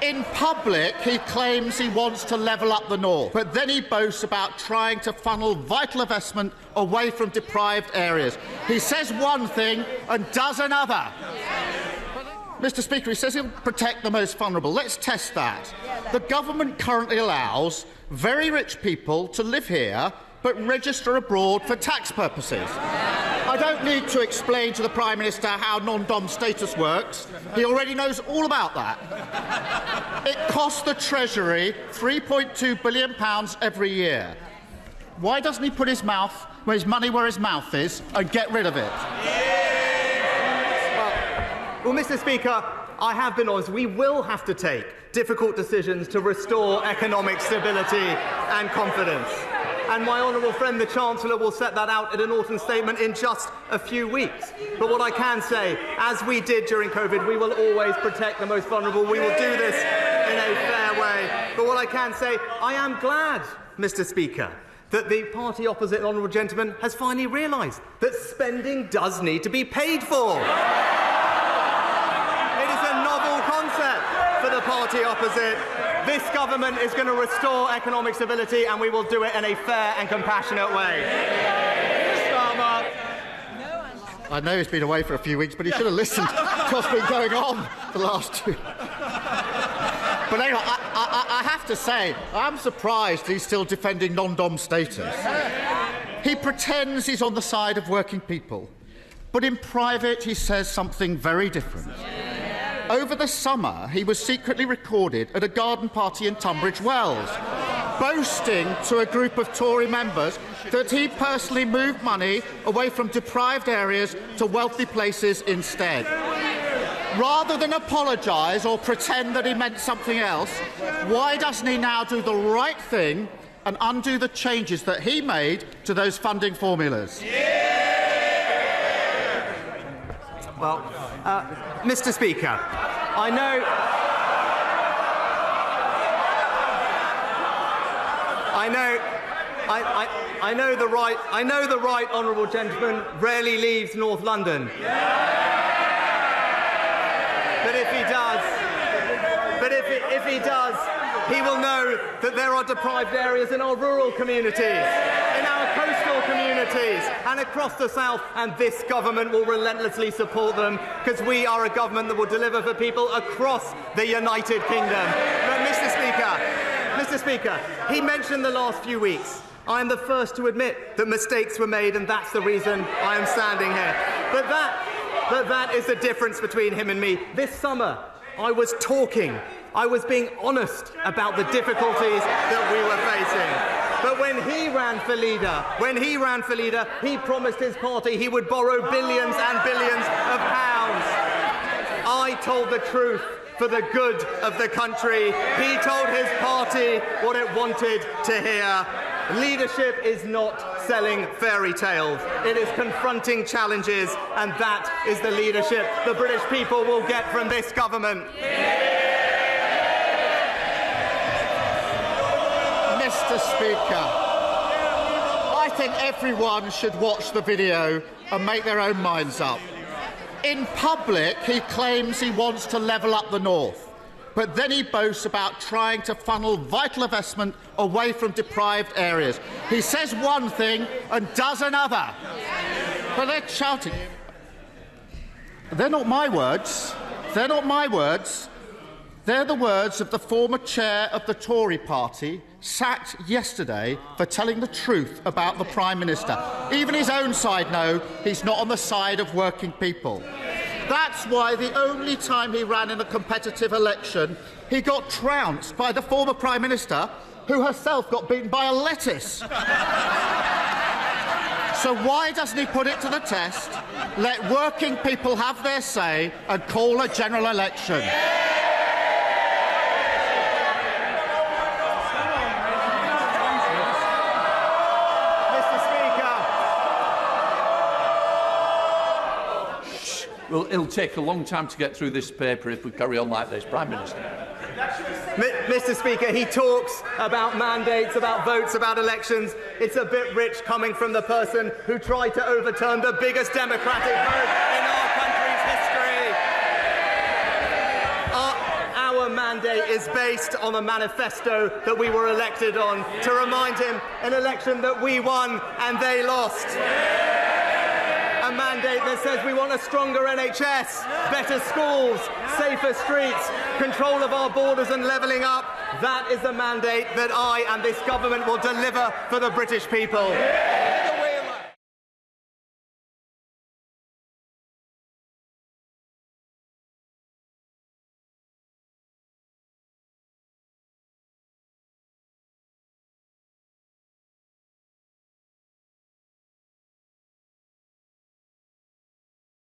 In public, he claims he wants to level up the north, but then he boasts about trying to funnel vital investment away from deprived areas. He says one thing and does another. Mr. Speaker, he says he'll protect the most vulnerable. Let's test that. The government currently allows very rich people to live here but register abroad for tax purposes. I don't need to explain to the Prime Minister how non-dom status works. He already knows all about that. It costs the Treasury £3.2 billion every year. Why doesn't he put his money where his mouth is and get rid of it? Well, Mr. Speaker, I have been honest. We will have to take difficult decisions to restore economic stability and confidence. And my honourable friend, the Chancellor, will set that out in an autumn statement in just a few weeks. But what I can say, as we did during COVID, we will always protect the most vulnerable. We will do this in a fair way. But what I can say, I am glad, Mr. Speaker, that the party opposite, the honourable gentleman, has finally realised that spending does need to be paid for. It is a novel concept for the party opposite. This government is going to restore economic stability, and we will do it in a fair and compassionate way. I know he's been away for a few weeks, but he should have listened to what's been going on the last two. But anyway, I have to say, I'm surprised he's still defending non-dom status. He pretends he's on the side of working people, but in private he says something very different. Over the summer, he was secretly recorded at a garden party in Tunbridge Wells, boasting to a group of Tory members that he personally moved money away from deprived areas to wealthy places instead. Rather than apologise or pretend that he meant something else, why doesn't he now do the right thing and undo the changes that he made to those funding formulas? Well, Mr. Speaker, I know the right honourable gentleman rarely leaves North London. But if he does, he will know that there are deprived areas in our rural communities, in our coastal communities and across the south, and this government will relentlessly support them because we are a government that will deliver for people across the United Kingdom. But Mr. Speaker, he mentioned the last few weeks. I am the first to admit that mistakes were made, and that's the reason I am standing here. But that is the difference between him and me. This summer, I was being honest about the difficulties that we were facing. But when he ran for leader, he promised his party he would borrow billions and billions of pounds. I told the truth for the good of the country. He told his party what it wanted to hear. Leadership is not selling fairy tales. It is confronting challenges, and that is the leadership the British people will get from this government. Mr. Speaker, I think everyone should watch the video and make their own minds up. In public, he claims he wants to level up the north, but then he boasts about trying to funnel vital investment away from deprived areas. He says one thing and does another. But they're shouting. They're not my words. They're not my words. They're the words of the former chair of the Tory party, sacked yesterday for telling the truth about the Prime Minister. Even his own side know he's not on the side of working people. That's why the only time he ran in a competitive election, he got trounced by the former Prime Minister, who herself got beaten by a lettuce. So why doesn't he put it to the test, let working people have their say and call a general election? Well, it'll take a long time to get through this paper if we carry on like this, Prime Minister. Mr. Speaker, he talks about mandates, about votes, about elections. It's a bit rich coming from the person who tried to overturn the biggest democratic vote in our country's history. Our mandate is based on a manifesto that we were elected on, to remind him an election that we won and they lost. A mandate that says we want a stronger NHS, better schools, safer streets, control of our borders and levelling up. That is the mandate that I and this government will deliver for the British people.